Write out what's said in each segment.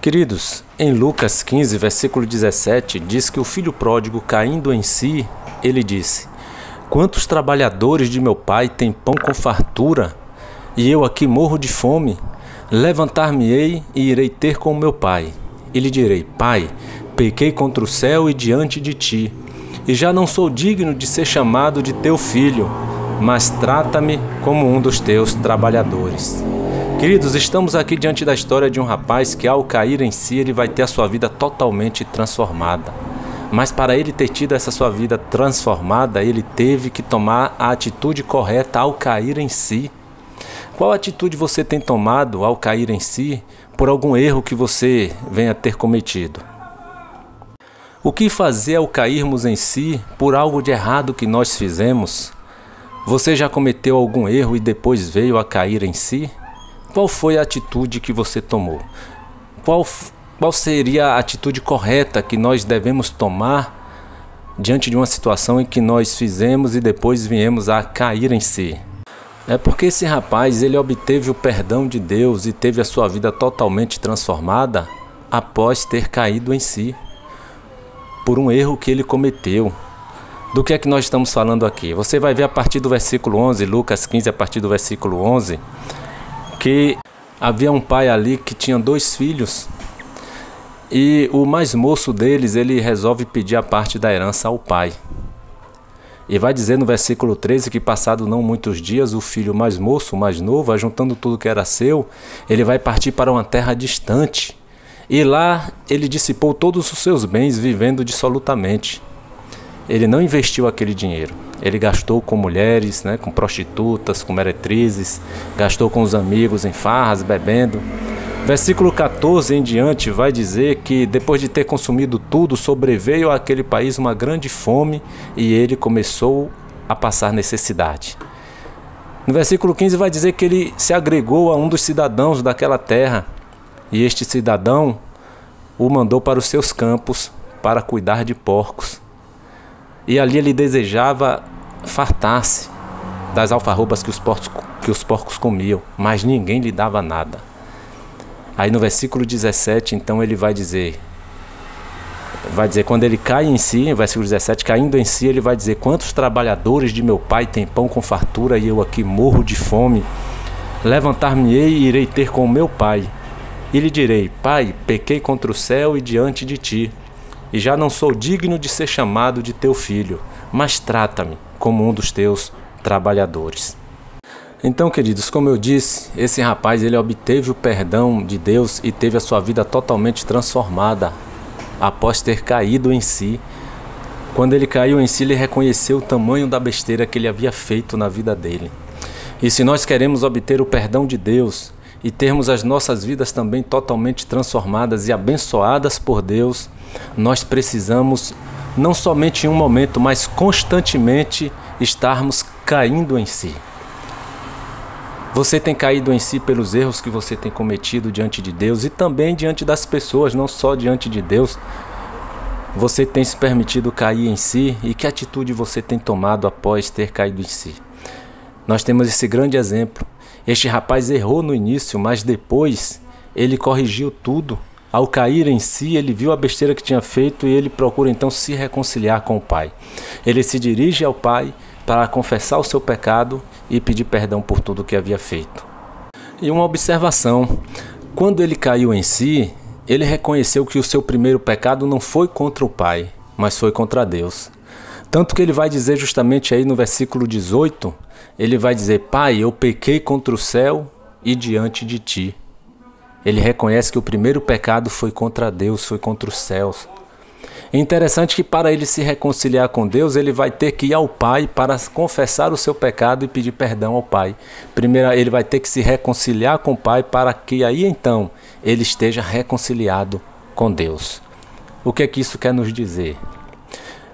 Queridos, em Lucas 15, versículo 17, diz que o filho pródigo, caindo em si, ele disse: quantos trabalhadores de meu pai têm pão com fartura, e eu aqui morro de fome? Levantar-me-ei e irei ter com meu pai. E lhe direi: Pai, pequei contra o céu e diante de ti, e já não sou digno de ser chamado de teu filho, mas trata-me como um dos teus trabalhadores. Queridos, estamos aqui diante da história de um rapaz que, ao cair em si, ele vai ter a sua vida totalmente transformada. Mas para ele ter tido essa sua vida transformada, ele teve que tomar a atitude correta ao cair em si. Qual atitude você tem tomado ao cair em si por algum erro que você venha ter cometido? O que fazer ao cairmos em si por algo de errado que nós fizemos? Você já cometeu algum erro e depois veio a cair em si? Qual foi a atitude que você tomou? Qual seria a atitude correta que nós devemos tomar diante de uma situação em que nós fizemos e depois viemos a cair em si? É porque esse rapaz, ele obteve o perdão de Deus e teve a sua vida totalmente transformada após ter caído em si, por um erro que ele cometeu. Do que é que nós estamos falando aqui? Você vai ver a partir do versículo 11, Lucas 15, a partir do versículo 11, que havia um pai ali que tinha 2 filhos, e o mais moço deles, ele resolve pedir a parte da herança ao pai. E vai dizer no versículo 13 que, passado não muitos dias, o filho mais moço, o mais novo, ajuntando tudo que era seu, ele vai partir para uma terra distante. E lá ele dissipou todos os seus bens, vivendo dissolutamente. Ele não investiu aquele dinheiro. Ele gastou com mulheres, com prostitutas, com meretrizes, gastou com os amigos em farras, bebendo. Versículo 14 em diante vai dizer que, depois de ter consumido tudo, sobreveio àquele país uma grande fome e ele começou a passar necessidade. No versículo 15 vai dizer que ele se agregou a um dos cidadãos daquela terra, e este cidadão o mandou para os seus campos para cuidar de porcos. E ali ele desejava fartar-se das alfarrobas que os porcos comiam, mas ninguém lhe dava nada. Aí no versículo 17, então ele vai dizer, quando ele cai em si, no versículo 17, caindo em si, ele vai dizer: quantos trabalhadores de meu pai têm pão com fartura e eu aqui morro de fome? Levantar-me-ei e irei ter com meu pai. E lhe direi: Pai, pequei contra o céu e diante de ti, e já não sou digno de ser chamado de teu filho, mas trata-me como um dos teus trabalhadores. Então, queridos, como eu disse, esse rapaz, ele obteve o perdão de Deus e teve a sua vida totalmente transformada após ter caído em si. Quando ele caiu em si, ele reconheceu o tamanho da besteira que ele havia feito na vida dele. E se nós queremos obter o perdão de Deus e termos as nossas vidas também totalmente transformadas e abençoadas por Deus, nós precisamos, não somente em um momento, mas constantemente estarmos caindo em si. Você tem caído em si pelos erros que você tem cometido diante de Deus e também diante das pessoas, não só diante de Deus. Você tem se permitido cair em si, e que atitude você tem tomado após ter caído em si? Nós temos esse grande exemplo. Este rapaz errou no início, mas depois ele corrigiu tudo. Ao cair em si, ele viu a besteira que tinha feito e ele procura então se reconciliar com o pai. Ele se dirige ao pai para confessar o seu pecado e pedir perdão por tudo que havia feito. E uma observação: quando ele caiu em si, ele reconheceu que o seu primeiro pecado não foi contra o pai, mas foi contra Deus. Tanto que ele vai dizer justamente aí no versículo 18, ele vai dizer: Pai, eu pequei contra o céu e diante de ti. Ele reconhece que o primeiro pecado foi contra Deus, foi contra os céus. É interessante que, para ele se reconciliar com Deus, ele vai ter que ir ao Pai para confessar o seu pecado e pedir perdão ao Pai. Primeiro, ele vai ter que se reconciliar com o Pai para que aí então ele esteja reconciliado com Deus. O que é que isso quer nos dizer?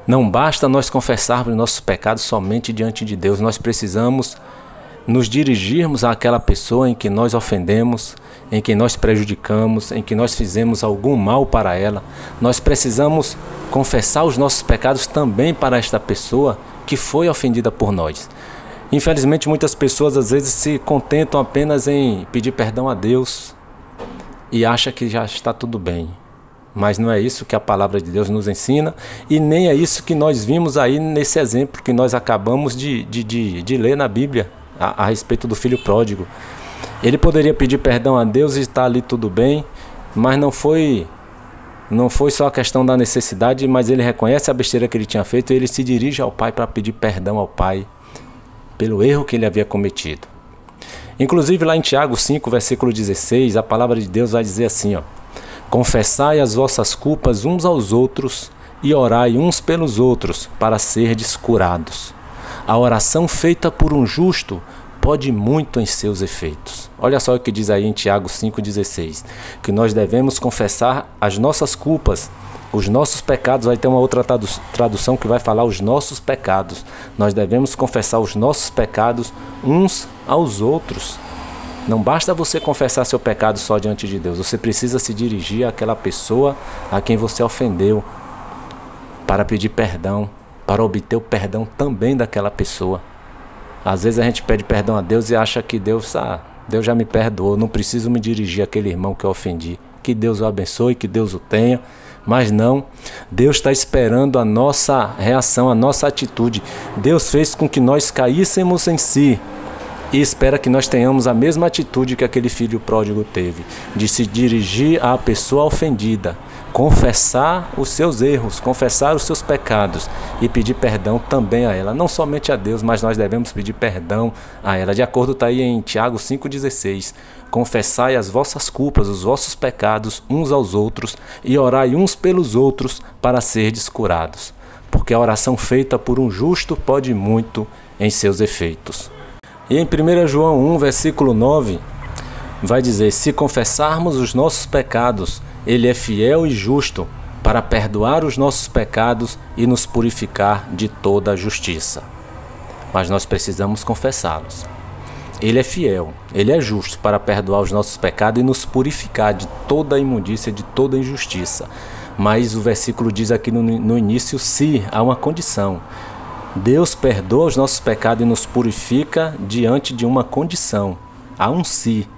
Não basta nós confessarmos nossos pecados somente diante de Deus, nós precisamos nos dirigirmos àquela pessoa em que nós ofendemos, em que nós prejudicamos, em que nós fizemos algum mal para ela. Nós precisamos confessar os nossos pecados também para esta pessoa que foi ofendida por nós. Infelizmente, muitas pessoas às vezes se contentam apenas em pedir perdão a Deus, e acha que já está tudo bem. Mas não é isso que a palavra de Deus nos ensina, e nem é isso que nós vimos aí nesse exemplo que nós acabamos de ler na Bíblia a respeito do filho pródigo. Ele poderia pedir perdão a Deus e estar ali tudo bem, mas não foi só a questão da necessidade, mas ele reconhece a besteira que ele tinha feito e ele se dirige ao Pai para pedir perdão ao Pai pelo erro que ele havia cometido. Inclusive lá em Tiago 5, versículo 16, a palavra de Deus vai dizer assim, ó: confessai as vossas culpas uns aos outros e orai uns pelos outros para serdes curados. A oração feita por um justo pode muito em seus efeitos. Olha só o que diz aí em Tiago 5,16, que nós devemos confessar as nossas culpas, os nossos pecados. Vai ter uma outra tradução que vai falar os nossos pecados. Nós devemos confessar os nossos pecados uns aos outros. Não basta você confessar seu pecado só diante de Deus. Você precisa se dirigir àquela pessoa a quem você ofendeu para pedir perdão, para obter o perdão também daquela pessoa. Às vezes a gente pede perdão a Deus e acha que Deus já me perdoou, não preciso me dirigir àquele irmão que eu ofendi. Que Deus o abençoe, que Deus o tenha. Mas não, Deus está esperando a nossa reação, a nossa atitude. Deus fez com que nós caíssemos em si e espera que nós tenhamos a mesma atitude que aquele filho pródigo teve, de se dirigir à pessoa ofendida, confessar os seus erros, confessar os seus pecados e pedir perdão também a ela. Não somente a Deus, mas nós devemos pedir perdão a ela. De acordo está aí em Tiago 5,16. Confessai as vossas culpas, os vossos pecados uns aos outros e orai uns pelos outros para serdes curados. Porque a oração feita por um justo pode muito em seus efeitos. E em 1 João 1, versículo 9, vai dizer: se confessarmos os nossos pecados, Ele é fiel e justo para perdoar os nossos pecados e nos purificar de toda a justiça. Mas nós precisamos confessá-los. Ele é fiel, Ele é justo para perdoar os nossos pecados e nos purificar de toda a imundícia, de toda a injustiça. Mas o versículo diz aqui no início, se há uma condição. Deus perdoa os nossos pecados e nos purifica diante de uma condição. Há um se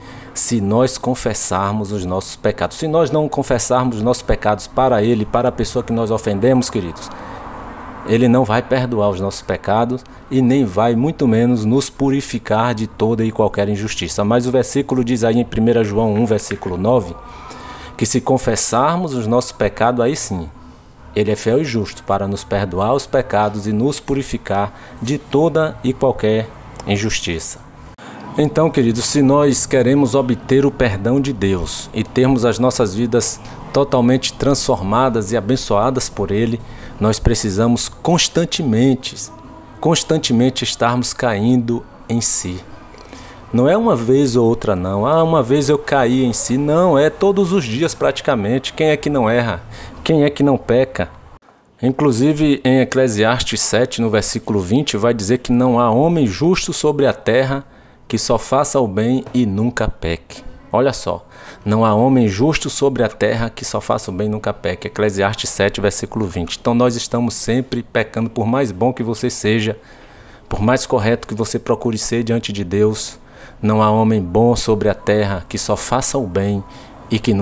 nós confessarmos os nossos pecados. Se nós não confessarmos os nossos pecados para Ele, para a pessoa que nós ofendemos, queridos, Ele não vai perdoar os nossos pecados e nem vai, muito menos, nos purificar de toda e qualquer injustiça. Mas o versículo diz aí em 1 João 1, versículo 9, que se confessarmos os nossos pecados, aí sim, Ele é fiel e justo para nos perdoar os pecados e nos purificar de toda e qualquer injustiça. Então, queridos, se nós queremos obter o perdão de Deus e termos as nossas vidas totalmente transformadas e abençoadas por Ele, nós precisamos constantemente estarmos caindo em si. Não é uma vez ou outra não, uma vez eu caí em si, não, é todos os dias praticamente. Quem é que não erra? Quem é que não peca? Inclusive em Eclesiastes 7, no versículo 20, vai dizer que não há homem justo sobre a terra que só faça o bem e nunca peque. Olha só, não há homem justo sobre a terra que só faça o bem e nunca peque. Eclesiastes 7, versículo 20. Então nós estamos sempre pecando, por mais bom que você seja, por mais correto que você procure ser diante de Deus, não há homem bom sobre a terra que só faça o bem e que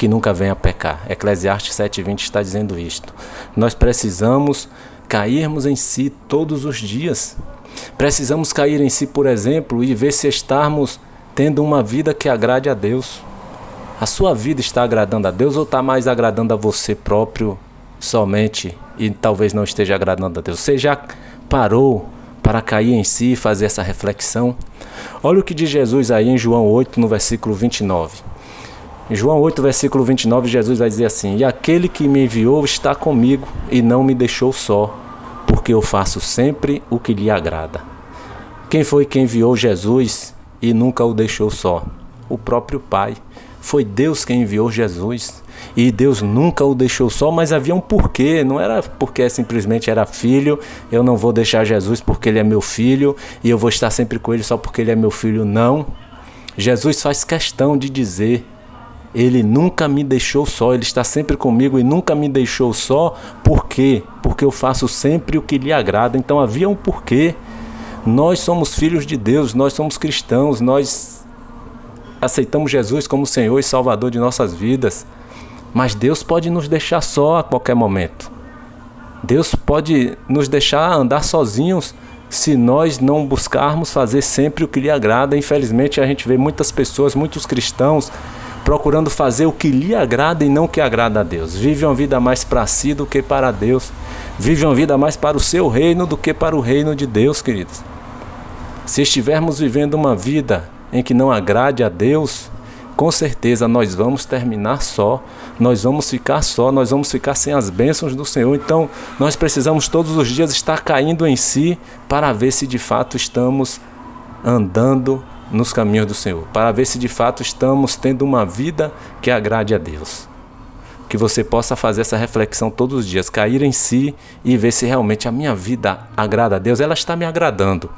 nunca venha a pecar. Eclesiastes 7,20 está dizendo isto. Nós precisamos cairmos em si todos os dias. Precisamos cair em si, por exemplo, e ver se estamos tendo uma vida que agrade a Deus. A sua vida está agradando a Deus ou está mais agradando a você próprio somente e talvez não esteja agradando a Deus? Você já parou para cair em si e fazer essa reflexão? Olha o que diz Jesus aí em João 8, no versículo 29. Em João 8, versículo 29, Jesus vai dizer assim: e aquele que me enviou está comigo e não me deixou só, porque eu faço sempre o que lhe agrada. Quem foi que enviou Jesus e nunca o deixou só? O próprio Pai. Foi Deus quem enviou Jesus. E Deus nunca o deixou só, mas havia um porquê. Não era porque simplesmente era filho, eu não vou deixar Jesus porque ele é meu filho e eu vou estar sempre com ele só porque ele é meu filho. Não. Jesus faz questão de dizer: Ele nunca me deixou só, Ele está sempre comigo e nunca me deixou só. Por quê? Porque eu faço sempre o que lhe agrada. Então havia um porquê. Nós somos filhos de Deus, nós somos cristãos, nós aceitamos Jesus como Senhor e Salvador de nossas vidas. Mas Deus pode nos deixar só a qualquer momento. Deus pode nos deixar andar sozinhos se nós não buscarmos fazer sempre o que lhe agrada. Infelizmente a gente vê muitas pessoas, muitos cristãos, procurando fazer o que lhe agrada e não o que agrada a Deus. Vive uma vida mais para si do que para Deus. Vive uma vida mais para o seu reino do que para o reino de Deus, queridos. Se estivermos vivendo uma vida em que não agrade a Deus, com certeza nós vamos terminar só, nós vamos ficar só, nós vamos ficar sem as bênçãos do Senhor. Então nós precisamos todos os dias estar caindo em si para ver se de fato estamos andando nos caminhos do Senhor, para ver se de fato estamos tendo uma vida que agrade a Deus. Que você possa fazer essa reflexão todos os dias, cair em si e ver se realmente a minha vida agrada a Deus. Ela está me agradando,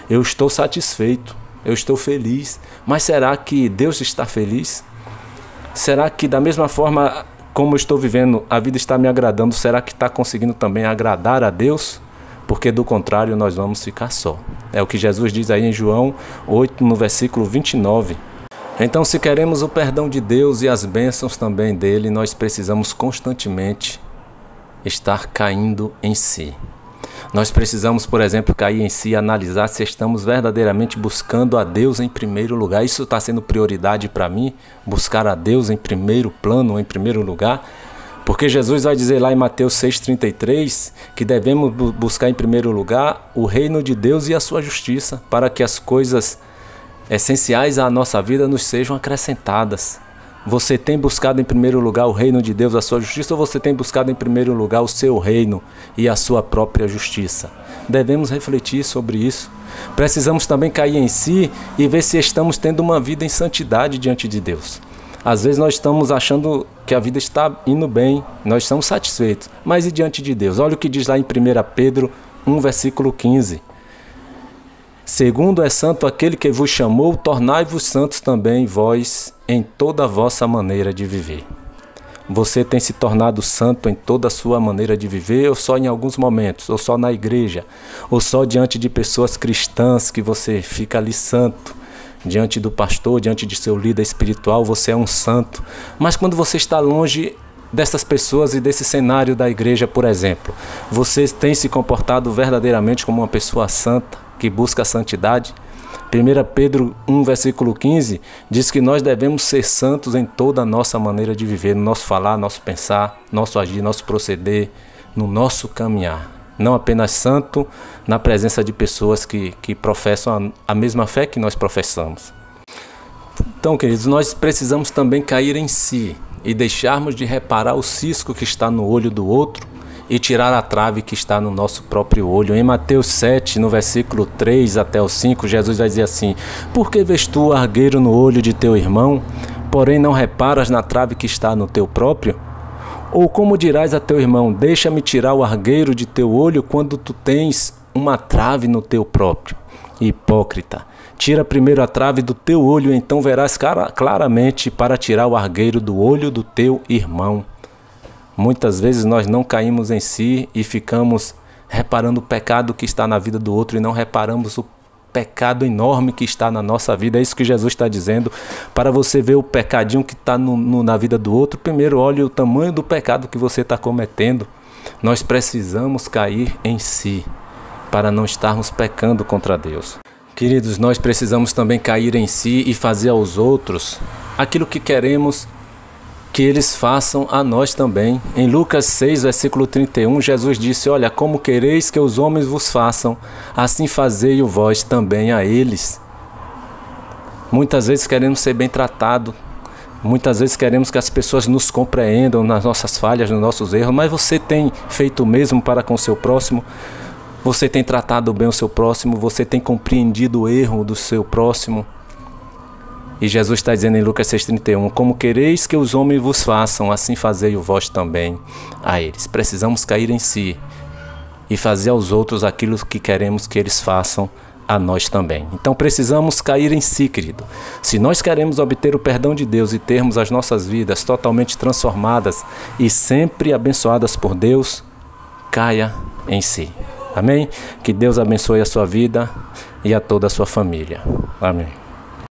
eu estou satisfeito, eu estou feliz, mas será que Deus está feliz? Será que da mesma forma como eu estou vivendo, a vida está me agradando, será que está conseguindo também agradar a Deus? Porque do contrário nós vamos ficar só. É o que Jesus diz aí em João 8, no versículo 29. Então, se queremos o perdão de Deus e as bênçãos também dele, nós precisamos constantemente estar caindo em si. Nós precisamos, por exemplo, cair em si e analisar se estamos verdadeiramente buscando a Deus em primeiro lugar. Isso está sendo prioridade para mim? Buscar a Deus em primeiro plano, em primeiro lugar? Porque Jesus vai dizer lá em Mateus 6,33 que devemos buscar em primeiro lugar o reino de Deus e a sua justiça, para que as coisas essenciais à nossa vida nos sejam acrescentadas. Você tem buscado em primeiro lugar o reino de Deus, a sua justiça, ou você tem buscado em primeiro lugar o seu reino e a sua própria justiça? Devemos refletir sobre isso. Precisamos também cair em si e ver se estamos tendo uma vida em santidade diante de Deus. Às vezes nós estamos achando que a vida está indo bem, nós estamos satisfeitos, mas e diante de Deus? Olha o que diz lá em 1 Pedro 1, versículo 15. Segundo é santo aquele que vos chamou, tornai-vos santos também vós em toda a vossa maneira de viver. Você tem se tornado santo em toda a sua maneira de viver, ou só em alguns momentos, ou só na igreja, ou só diante de pessoas cristãs que você fica ali santo? Diante do pastor, diante de seu líder espiritual, você é um santo. Mas quando você está longe dessas pessoas e desse cenário da igreja, por exemplo, você tem se comportado verdadeiramente como uma pessoa santa, que busca a santidade? 1 Pedro 1, versículo 15, diz que nós devemos ser santos em toda a nossa maneira de viver, no nosso falar, nosso pensar, nosso agir, nosso proceder, no nosso caminhar. Não apenas santo na presença de pessoas que professam a mesma fé que nós professamos. Então, queridos, nós precisamos também cair em si e deixarmos de reparar o cisco que está no olho do outro e tirar a trave que está no nosso próprio olho. Em Mateus 7, no versículo 3 até o 5, Jesus vai dizer assim: por que vês tu o argueiro no olho de teu irmão, porém não reparas na trave que está no teu próprio? Ou como dirás a teu irmão, deixa-me tirar o argueiro de teu olho, quando tu tens uma trave no teu próprio? Hipócrita, tira primeiro a trave do teu olho, então verás claramente para tirar o argueiro do olho do teu irmão. Muitas vezes nós não caímos em si e ficamos reparando o pecado que está na vida do outro e não reparamos o pecado enorme que está na nossa vida. É isso que Jesus está dizendo. Para você ver o pecadinho que está na vida do outro, primeiro olhe o tamanho do pecado que você está cometendo. Nós precisamos cair em si para não estarmos pecando contra Deus. Queridos, nós precisamos também cair em si e fazer aos outros aquilo que queremos que eles façam a nós também. Em Lucas 6, versículo 31, Jesus disse: olha, como quereis que os homens vos façam, assim fazei-o vós também a eles. Muitas vezes queremos ser bem tratados, muitas vezes queremos que as pessoas nos compreendam nas nossas falhas, nos nossos erros, mas você tem feito o mesmo para com o seu próximo? Você tem tratado bem o seu próximo? Você tem compreendido o erro do seu próximo? E Jesus está dizendo em Lucas 6,31, como quereis que os homens vos façam, assim fazei o vós também a eles. Precisamos cair em si e fazer aos outros aquilo que queremos que eles façam a nós também. Então precisamos cair em si, querido. Se nós queremos obter o perdão de Deus e termos as nossas vidas totalmente transformadas e sempre abençoadas por Deus, caia em si. Amém? Que Deus abençoe a sua vida e a toda a sua família. Amém.